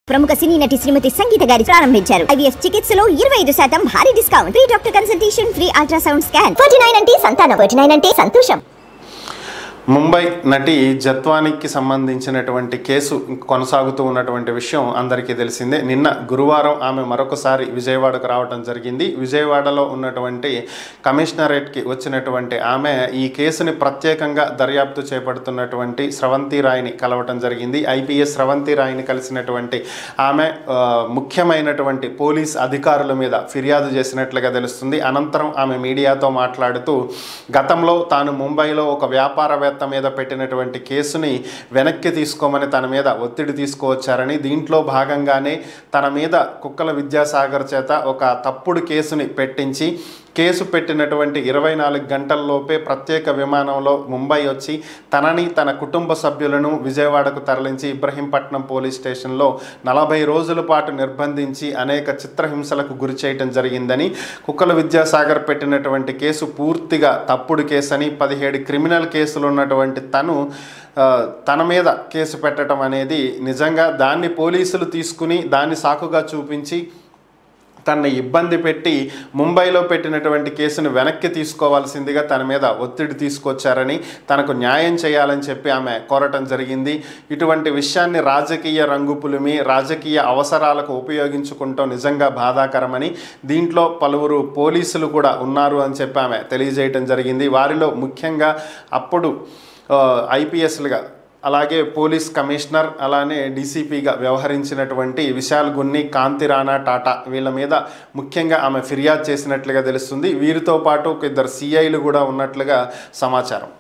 ప్రముఖ సినీ నటి శ్రీమతి సంగీత గారి ప్రారంభించారు. ఐవీఎఫ్ చికిత్సలో 25% భారీ discount, free doctor consultation, free ultrasound scan. 49 అంటే సంతానం, 49 అంటే సంతోషం. ముంబై నటి జత్వానీకి సంబంధించినటువంటి కేసు కొనసాగుతూ ఉన్నటువంటి విషయం అందరికీ తెలిసిందే. నిన్న గురువారం ఆమె మరొకసారి విజయవాడకు రావడం జరిగింది. విజయవాడలో ఉన్నటువంటి కమిషనరేట్కి వచ్చినటువంటి ఆమె ఈ కేసుని ప్రత్యేకంగా దర్యాప్తు చేపడుతున్నటువంటి స్రవంతి రాయ్ని కలవటం జరిగింది. ఐపీఎస్ స్రవంతి రాయ్ని కలిసినటువంటి ఆమె ముఖ్యమైనటువంటి పోలీస్ అధికారుల మీద ఫిర్యాదు చేసినట్లుగా తెలుస్తుంది. అనంతరం ఆమె మీడియాతో మాట్లాడుతూ గతంలో తాను ముంబైలో ఒక వ్యాపారవేత్త మీద పెట్టినటువంటి కేసుని వెనక్కి తీసుకోమని తన మీద ఒత్తిడి తీసుకువచ్చారని, దీంట్లో భాగంగానే తన మీద కుక్కల విద్యాసాగర్ చేత ఒక తప్పుడు కేసుని పెట్టించి కేసు పెట్టినటువంటి 24 గంటల్లోపే ప్రత్యేక విమానంలో ముంబై వచ్చి తనని తన కుటుంబ సభ్యులను విజయవాడకు తరలించి ఇబ్రహీంపట్నం పోలీస్ స్టేషన్లో 40 రోజుల పాటు నిర్బంధించి అనేక చిత్రహింసలకు గురి చేయటం జరిగిందని, కుక్కల విద్యాసాగర్ పెట్టినటువంటి కేసు పూర్తిగా తప్పుడు కేసు అని, 17 క్రిమినల్ కేసులు ఉన్నటువంటి తన మీద కేసు పెట్టడం అనేది నిజంగా దాన్ని పోలీసులు తీసుకుని దాన్ని సాకుగా చూపించి తనని ఇబ్బంది పెట్టి ముంబైలో పెట్టినటువంటి కేసును వెనక్కి తీసుకోవాల్సిందిగా తన మీద ఒత్తిడి తీసుకొచ్చారని, తనకు న్యాయం చేయాలని చెప్పి ఆమె కోరటం జరిగింది. ఇటువంటి విషయాన్ని రాజకీయ రంగుపులిమి రాజకీయ అవసరాలకు ఉపయోగించుకుంటాం నిజంగా బాధాకరమని, దీంట్లో పలువురు పోలీసులు కూడా ఉన్నారు అని చెప్పి ఆమె తెలియజేయటం జరిగింది. వారిలో ముఖ్యంగా అప్పుడు ఐపీఎస్లుగా అలాగే పోలీస్ కమిషనర్ అలానే డీసీపీగా వ్యవహరించినటువంటి విశాల్ గున్ని, కాంతి రాణా టాటా వీళ్ళ మీద ముఖ్యంగా ఆమె ఫిర్యాదు చేసినట్లుగా తెలుస్తుంది. వీరితో పాటు ఒక 2 సిఐలు కూడా ఉన్నట్లుగా సమాచారం.